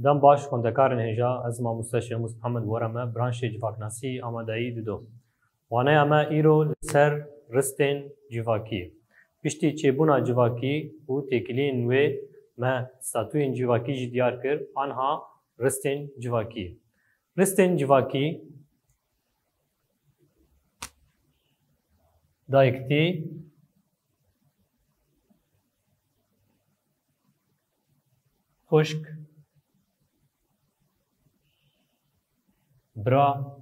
دم باش خوندکارن هجا از ما مستشفى محمد ورمه برانش جواکناسی آمادهی دو. وانه اما ایرو سر رستن جواکی. پشتی چبونا جواکی و تکلین و ما ستوین جواکی جدیار کر آنها رستن جواکی. رستن جواکی دایکتی خشک برا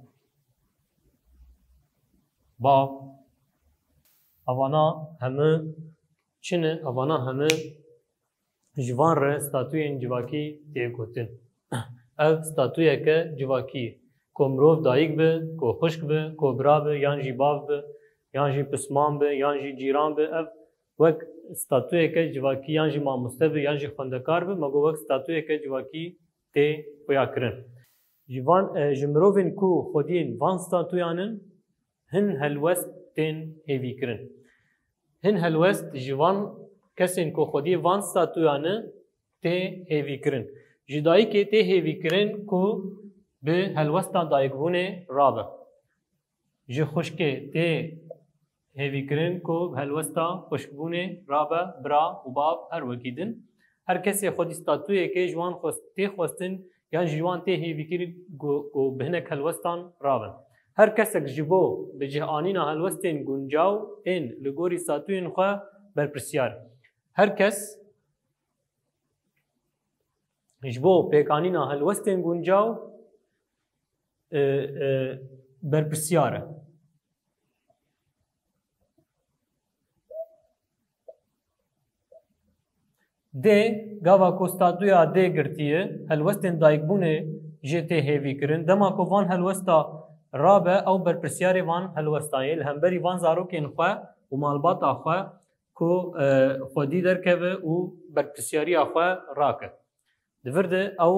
با اوانا همه چنه اوانا همه جوان ره ستاتوین جواکی تیگوتن او ستاتویه که جواکی کو مروف دایک به کو خشک به کو برا به یان جی باو به یان جی پسمان به یان جی جیران به او وک ستاتویه که جواکی یان جی ماموسته به یان جی خوندکار به مگو وک ستاتویه که جواکی تی خویا کرن جوان جمروفین کو خودین وان ستاتویانن هن هلوست تین هیوی کرن هن هلوست جوان کسین کو خودی وان ستاتویانه تی هیوی کرن جدایی که تی هیوی کرن کو به هلوستا دایگونه رابه جه خوشکه تی هیوی کرن کو هلوستا خوشکبونه رابه برا و باب هر وکیدن هر کسی خودی ستاتویه که جوان تی خواستن یعنی جوان تی هیوی کرن کو بهنک هلوستان رابن هر کسک جبو به جهانینا هلوستین گنجاو این لگوری ستاتوین خواه برپرسیار هر کس جبو پیکانینا هلوستین گنجاو برپرسیاره ده گاوا کو ستاتویا ده گرتیه هلوستین دایگبونه جته هیوی کرن دما کو وان هلوستا رابه او برپرسیاری وان هلوستایی الهمبری وان زاروکین خواه و مالبات خواه کو خودی درکوه و برپرسیاری خواه راکه دورده او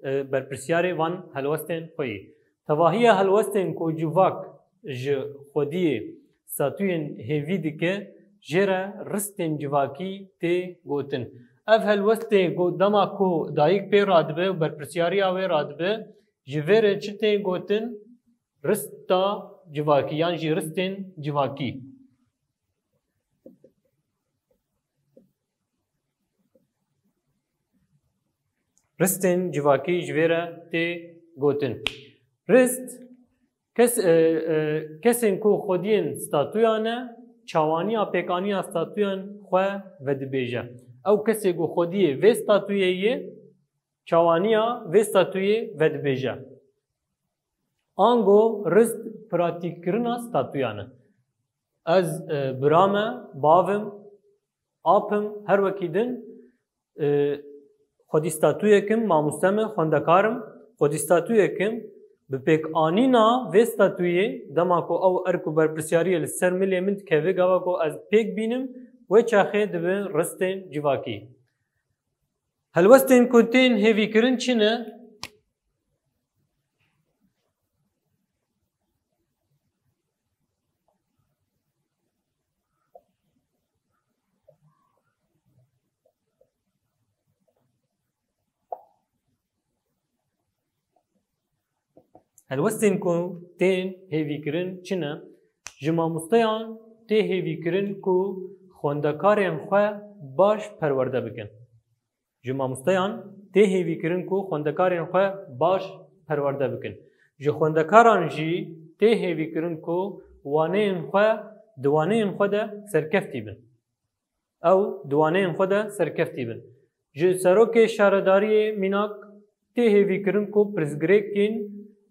برپرسیاری وان هلوستین خویی تواهی هلوستین کو جواک ج خودی ساتوین هیوی دکه جره رستین جواکی تی گوتن اف هلوستی گو دما کو دایک پی رادبه و برپرسیاری آوه رادبه جویره چه تی گوتن رستا جواکی یعنی جی رستین جواکی رستین جواکی جویره تی گوتن رست کسین کو خودین ستاتویانه چاوانیا پیکانیا ستاتویان خواه و دبیجه او کسی کو خودیه و ستاتویه چاوانیا و ستاتویه و دبیجه آنگو رست پراتیک کرنا ستاتویانه از برامه باوم آپم هر وکیدن خودی ستاتویه کم ماموستم خوندکارم خودی ستاتویه کم به پیک آنینا و ستاتویه دما کو او ارکو برپرسیاری لسر ملی من که گاوا کو از پیک بینم و چاخه دبه رستین جواکی هلوستین کنتین هیوی کرن چنه هلوستین کو تین هیوی کرن چنه جما مستیان تی هیوی کرن کو خوندکارین خواه باش پرورده بکن جما مستیان تی هیوی کرن کو خوندکارین خواه باش پرورده بکن جو خوندکاران جی تی هیوی کرن کو وانین خواه دوانین خواه ده سرکفتی بن او دوانین خواه ده سرکفتی بن جو سروک شارداری میناک تی هیوی کرن کو پرزگریکین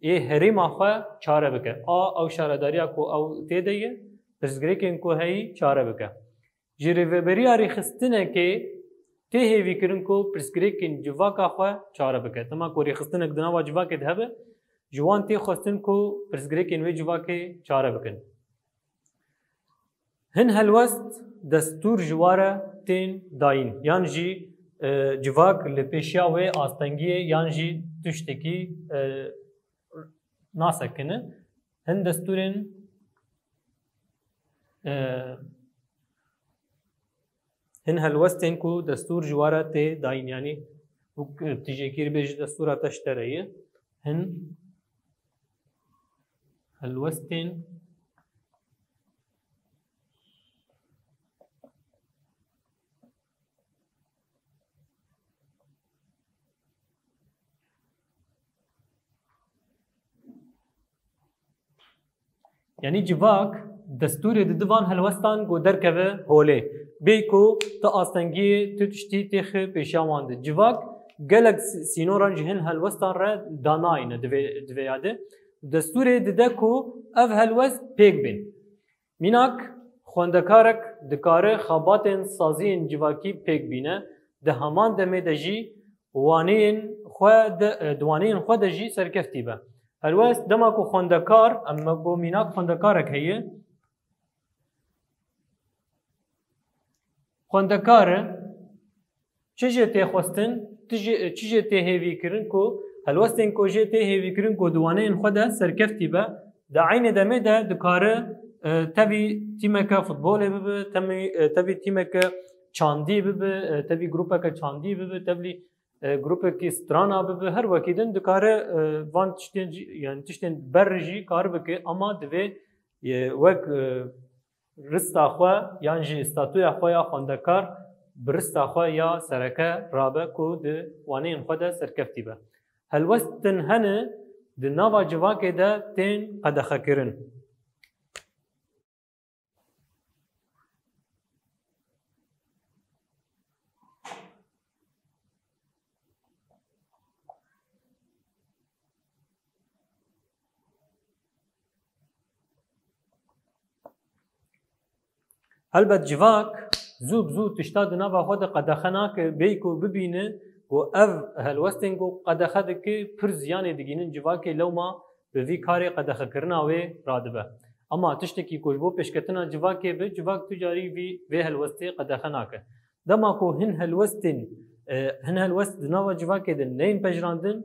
ای هریم آخواه چاره بکه او شارداریا کو او تیده پرزگریکین کو هی چاره بکه جری وبری آری خستنه که تی هیوی کرن کو پرزگریکین جواک آخواه چاره بکه تما کوری خستنه کدنا و جواک دهبه جوان تی خستن کو پرزگریکین وی جواک چاره بکن هن هلوست دستور جواره تین داین یعنی جی جواک لپیشیا و آستنگی یعنی جی تشتکی ناسکنه هن دستورن هن هلوستن کو دستور جواره ته داین یعنی تجيكير بيجي دستورة تشتري هن هلوستين يعني جواك دستوري ددوان هلوستان قو دركبه هولي بيكو تا آستنگي تشتي تخ بيشاواند جواك گلک سینوران جهن هلوستان را داناینه دویاده دستور دیده کو اف هلوست پیک بین میناک خوندکارک دکاره خاباتین سازین جواکی پیک بینه ده همان دمه دجی دوانین خود دجی سرکفتی به هلوست دما کو خوندکار اما بو میناک خوندکارک هیه خوندکاره چجه تخواستن چیزی تهیوی کردن کو هلوستین کو جه تهیوی کردن کو دوانه این خدا سرکفتی به دعین دمه ده دکاره تبی تیمک فوتبال ببه تبی تیمک چاندی ببه تبی گروپک چاندی ببه تبی گروپک استرانا ببه هر وکیدن دکاره وان تشتین یعنی تشتین برجی کار بکه اما دوی وک رستاخوا یعنی استاتوی خوایا خواندکار برستا خوا یا سرکه رابه کو ده وانین خود سرکفتی به هلوستن هنه ده ناوا جواکه ده تین قدخه کرن البته جواک زود تشتاد نبا خود قدخنا که بیکو ببینه و اف هلوستن کو قدخه که پر زیان دیگینن جواکه لو ما به وی کاری قدخه کرنا و رادبه اما تشتکی کوش بو پیشکتنا جواکه به جواک تجاری وی هلوستی قدخنا که دما کو هن هلوست نوا جواکه دن نین پجراندن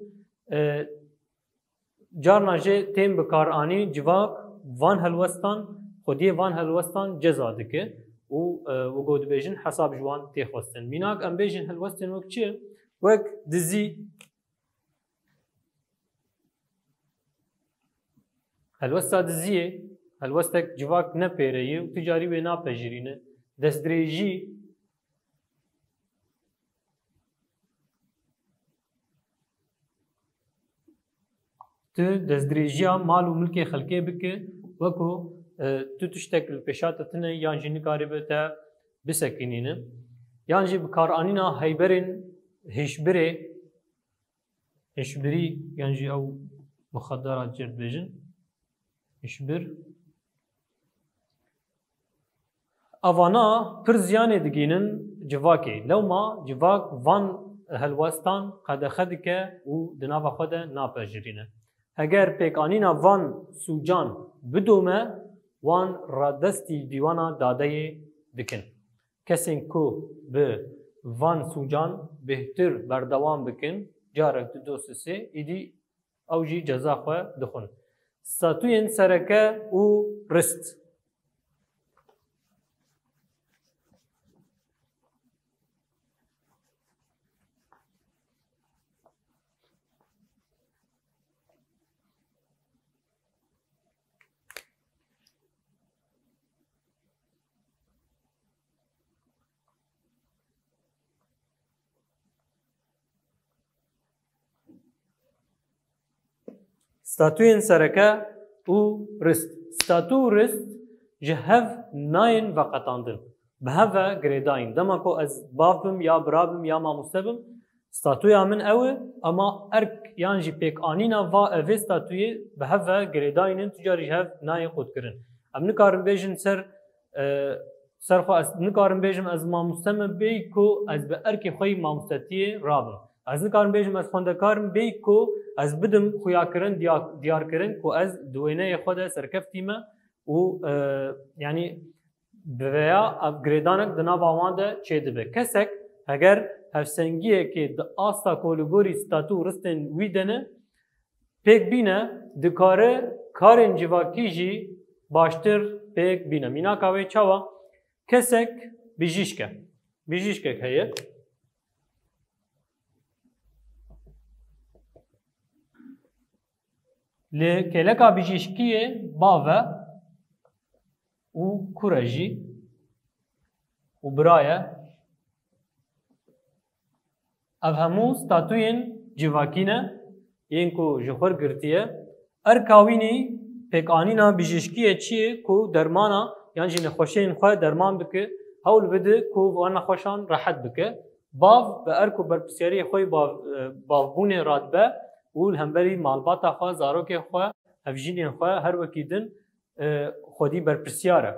جارنا جه تیم بکارانی جواک وان هلوستان خودی وان هلوستان جزا دکه و گود بیشن حساب جوان تخواستن میناک ام بیشن هلوستن وقت چیه؟ وقت دزی هلوستا دزیه هلوستک جواک نپیره و تجاری و نپجرینه دستدریجی تو دستدریجیا مال و ملک خلقه بکه وکو تو تشتکل پیشاتتنه یان جی نکاری به تا بسکنینه یان جی بکارانینا هیبرین هشبری یان جی او مخدرات جرد بیجن هشبر اوانا پر زیانه دگینن جواکی لو ما جواک وان هلوستان قد خدکه و دناوا خود ناپجرینه اگر پیکانینا وان سوجان بدومه وان ردستی دیوانا داده دکن کسین کو به وان سوجان بهتر بردوام بکن جارک دوسته ایدی اوجی جزا خو دخون ستوین سرکه او رست ستاتوین سرکه او رست ستاتو رست جهف ناین وقتاندن به هفه گریداین دما کو از بابم یا برابم یا ماموستبم ستاتویا من اوه اما ارک یانجی پیک آنینا و اوه ستاتوی به هفه گریداینن تجاری جهف نای خود کرن ام نکارم بیجن سرخو نکارم بیجم از ماموستم بی کو از به ارک خوی ماموستتی رابم از نکارم بیجم از خوندکارم بی کو از بدم خویا کرن دیار کرن کو از دوینه خود سرکفتیمه و یعنی بیا اپگریدانک دنا باوانده چه دبه کسک اگر هفسنگیه که د آستا کولگوری ستاتو رستن ویدنه پیک بینه دکاره کارن جواکی جی باشتر پیک بینه مینا کاوی چاوا کسک بیجیشکه که هیه Li kêleka bijîşkiyê bave û kure jî û biraye ev hemû statûyên civakî ne yên ku ji xwe girtiye erkawînî pêkanîna bijîşkiyê çi ye ku dermana yan jî nexweşiyên xwe derman bike hewl bide ku van nexweşan rehet bike bav bi erk û berpirsiyariyê xwe bavbûnê radibe û li hemberî malbata xwe zarokê xwe hevjînên xwe her wekî din xwedî berpirsiyar e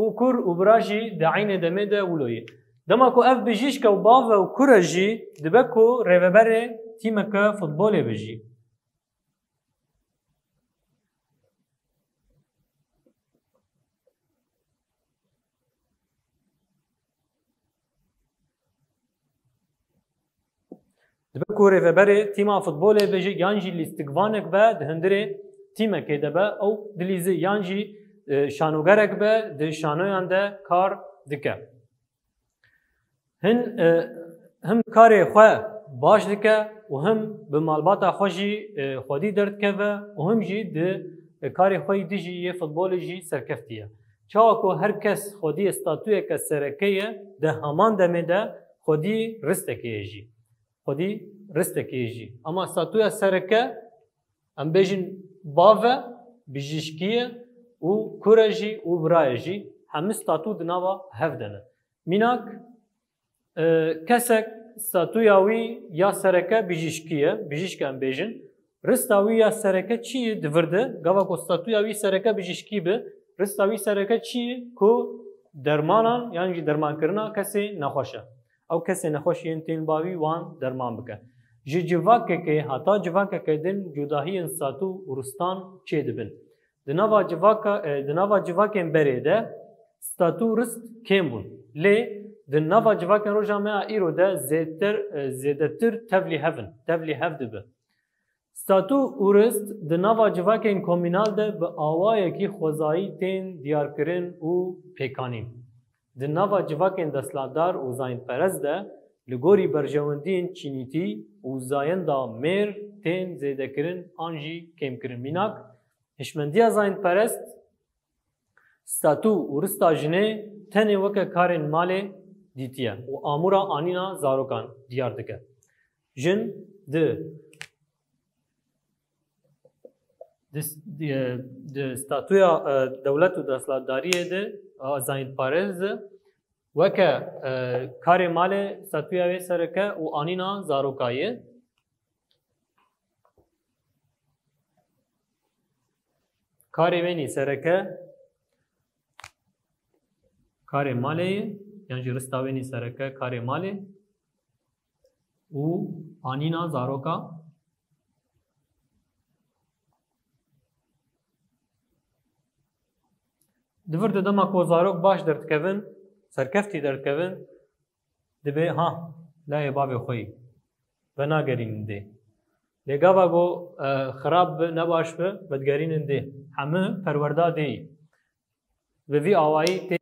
û kur û bira jî di eynê demê de wilo ye dema ku ev bijîşk û bav û kure jî dibe ku rêveberê tîmeke futbolê be jî dibe ku rêveberê tîma futbolê be jî yan jî lîstikvanek be di hindirê tîmekê de be ew dilîzî yan jî şanogerek be di şanoyan de kar dike him karê xwe baş dike û him bi malbata xwe jî xwedî derdikeve û him jî di karê xwe yî dijî yê futbolê jî serkeftî ye çawa ku her kes xwedî statûyeke sereke ye di heman demê de xwedî ristekê ye jî xwedî ristekê ye jî ama statûya sereke em bêjin bav e bijîşkî ye û kure jî û biraye jî hemû statû di nava hev de ne mînak kesek statûya wî ya sereke bijîşkî ye bijîşk em bêjin rista wî ya sereke çi ye divir de gava ku statûya wî sereke bijîşkî bi rista wî sereke çi ye ku dermanan yan jî dermankirina kesê nexweş e ew kesê nexweş yên tên bavî wan derman bike ji civakekê heta civakeke din cudahiyên statû û ristan çê dibin di nava civakên berê de statû rist kêm bûn lê di nava civakên roja me a îro de zêdetir tevlî hevin tevlî hev dibe statû û rist di nava civakên komînal de bi awayekî xwezayî tên diyarkirin û pêkanîn di nava civakên desthilatdar û zayînperest de li gorî berjewendiyên çînîtî û zayenda mêr tên zêdekirin an jî kêmkirin mînak hişmendiya zayînperest statû û rista jinê tenê weke karên malê dîtiye û amûra anîna zarokan diyar dike jin di statûya dewlet û desthilatdariyê de zayînperest weke karê malê statûya wê sereke û anîna zarokayê karê wenî sereke karê malê ye yan jî rista wenî sereke karê malê û anîna zaroka divir di dema ku zarok baş derdikevin serkeftî derdikevin dibe ha layê bavê xwe yî ve nagerînin dê lê gava got xirab bi nebaş bi vedgerînin dê hemû perwerda dê yî bi vî awayî tê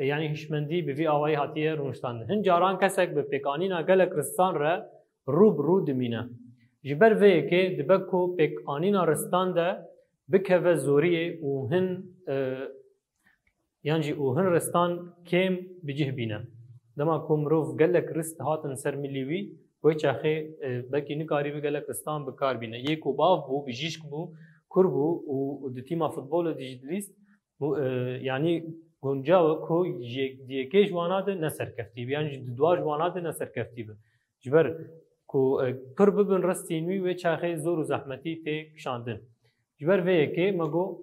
yanî hişmendî bi vî awayî hatiye rûniştandin hin caran kesek bi pêkanîna gelek ristan re rû bi rû dimîne ji ber vê yekê dibe ku pêkanîna ristan de bikeve zoriyê û hin yan jî û hin ristan kêm bicih bîne dema ku mirov gelek rist hatin ser millî wî wê çaxê belkî nikarî vê gelek ristan bikar bîne yê ku bav bû bijîşk bû kur bû û di tîma futbolê de jî dilîst yanî guncawe ku di yekê ji wana de ne serkeftî bi yan jî di dua ji wana de ne serkeftî bi ji ber ku pir bibin ristên wî wê çaxê zor û zehmetî tê kişandin ji ber vê yekê me got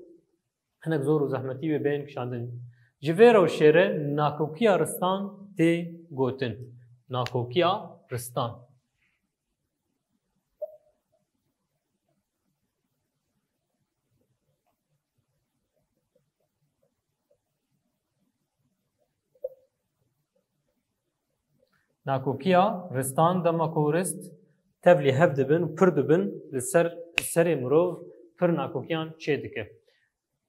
hinek zor û zehmetî wê bên kişandin ji vê rewşê nakokiya ristan tê gotin nakokiya ristan nakokiya ristan dema ku rist tevlî hev dibin pir dibin li serê mirov pir nakokiyan çê dike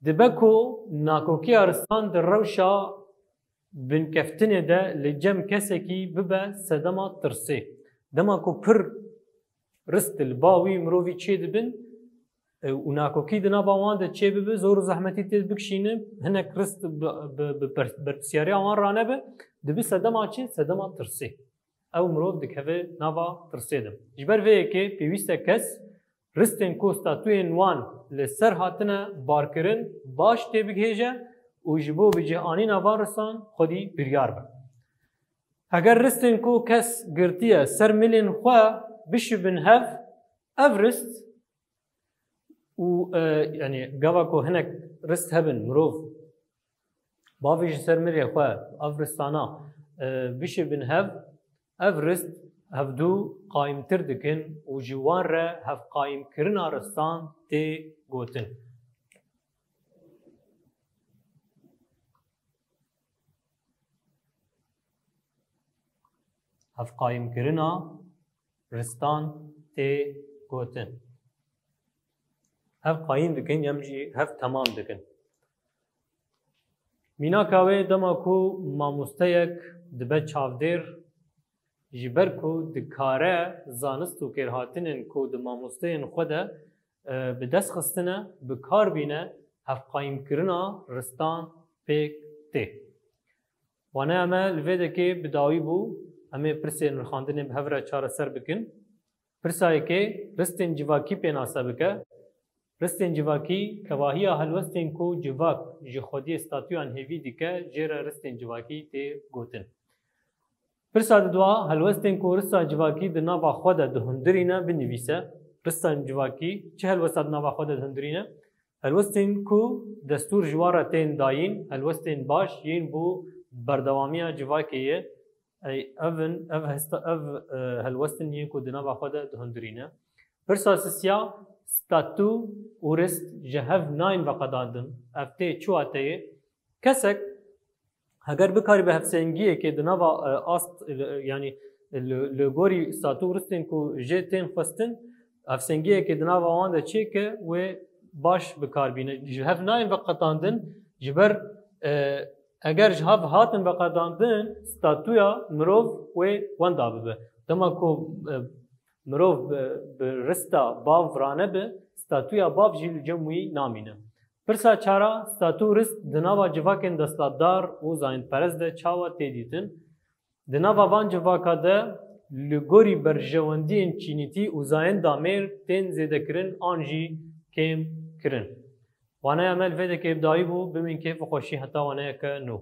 dibe ku nakokiya ristan di rewşa binkeftinê de li cem kesekî bibe sedema tirsê dema ku pir rist li bawî mirovî çê dibin و ناکۆکی دناباوان دە چێ ببێ زۆر و زەحمەتی تێ بکشینە هەنێک ڕست بەرپرسیاریا ئەوان ڕانەبێ دەبێت سەدەما چێ سەدەما ترسێ ئەو مرۆڤ دەکەوێ ناوا ترسێدم ji ber vê yekê pêwîst e kes ristên ku statûyên wan li ser hatine barkirin baş tê bigihêje û ji bo bicêhanîna van ristan xwedî biryar be heger ristên ku kes girtiye ser milên xwe bişibin hev ev rist û yani gava ku hinek rist hebin mirov bavê ji ser mirê xwe ev ristana bişibin hev ev rist hevdû qayîmtir dikin û ji wan re hevqayîmkirina ristan tê gotin. Hevqayîmkirina ristan tê gotin. Hev qayîm dikin yem jî hev temam dikin. Mînaka wê dema ku mamosteyek dibe çavdêr ji ber ku dikare zanist û kêrhatinên ku di mamosteyên xwe de bi dest xistine bikar bîne hevqayîmkirina ristan pêk tê. Wane em e li vê dekê bi dawî bû em ê pirsên xandinê bi hev re çareser bikin. Pirsa yekê ristên civakî pênase bike. Ristên civakî kevahiya helwestên ku civak ji xwediyê statûyan hêvî dike jê re ristên civakî tê gotin. Pirsa di dua helwestên ku rista civakî di nava xwe de dihundirîne binivîse. Rista civakî çi helwesta di nava xwe de dihundirîne? Helwestên ku destûr ji wan re tên dayîn, helwestên baş yên bû berdewamiya civakê ye. Ev helwestin yên ku di nava xwe de dihundirîne. Pirsa sisiya statû û rist ji hev nayên veqedandin. Ev tê çûwa tê ye. Kesek heger bikarî bi hevsengiyekê di nava ast yani li gorî statû û ristên ku jê tên xwestin hevsengiyekê di nava wan de çêke wê baş bikarbîne. Ji hev nayên veqedandin ji ber eger ji hev hatin veqedandin statûya mirov wê wenda bibe. Dema ku mirov bi rista bav ranabe statûya bav jî li cem wî namîne. Pirsa çara statû rist di nava civakên destdar û zayînperest de çawa tê dîtin. Di nava van civaka de li gorî berjewendiyên çînîtî û zayên damêr tên zêdekirin an jî kêm kirin. Waneya me li vê dekê bi dawî bû bimîn kêf û xweşî heta waneyeke nû.